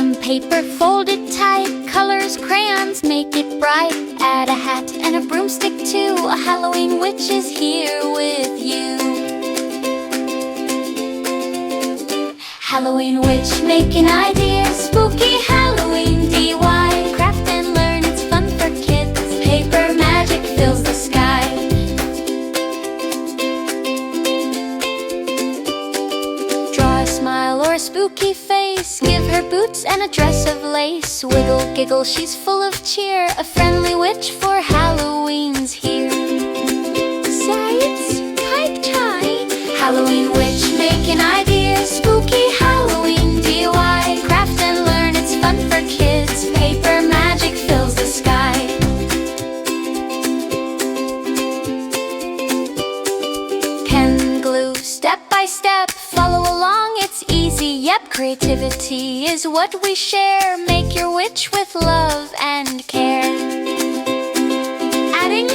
some paper, fold it tight, colors, crayons, make it bright. Add a hat and a broomstick too, a Halloween witch is here with you. Halloween witch, making ideas, spooky Halloween DIY. Craft and learn, it's fun for kids, paper magic fills the sky. Draw a smile or a spooky face, give her boots and a dress of lace. Wiggle, giggle, she's full of cheer, a friendly witch for Halloween's here. Sights, pipe tie, Halloween witch, making ideas, spooky Halloween DIY. Craft and learn, it's fun for kids, paper magic fills the sky. Pen, glue, step by step, follow along, it's easy, yep. Creativity is what we share, make your witch with love and care. Adding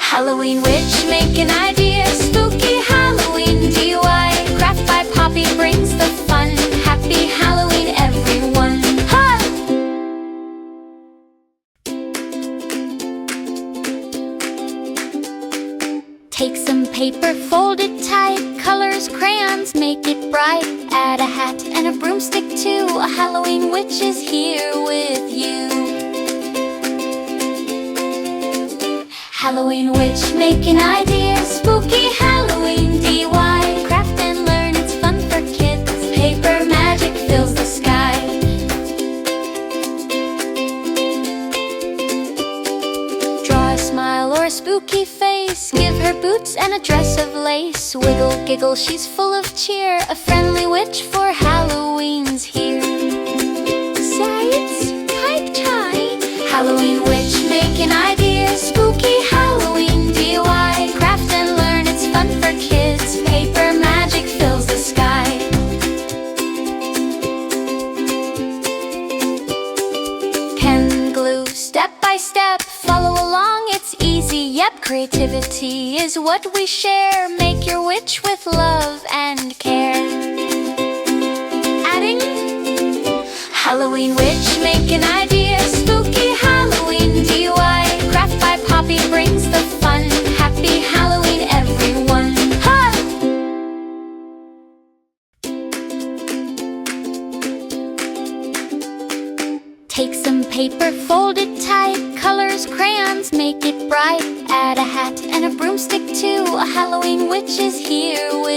Halloween witch, making ideas, spooky Halloween DIY. Craft by Poppy brings the fun, happy Halloween everyone. Ha! Take some paper, fold it tight, colors, crayons, make it bright. Add a hat and a broomstick too, a Halloween witch is here with you. Halloween witch, making ideas, spooky Halloween DIY. Craft and learn, it's fun for kids, paper magic fills the sky. Draw a smile or a spooky face, give her boots and a dress of lace. Wiggle, giggle, she's full of cheer, a friendly witch for Halloween's here. Sights, pipe tie, Halloween witch, making ideas, spooky Halloween DIY. Craft and learn, it's fun for kids, paper magic fills the sky. Pen, glue, step by step, follow along, it's easy, yep. Creativity is what we share, make your witch with love and care. Adding Halloween witch, making ideas, spooky Halloween DIY. Craft by Poppy brings the fun, happy Halloween everyone. Ha! Take some paper, fold it tight, colors, crayons, make it bright. Add a hat and a broomstick too, a Halloween witch is here with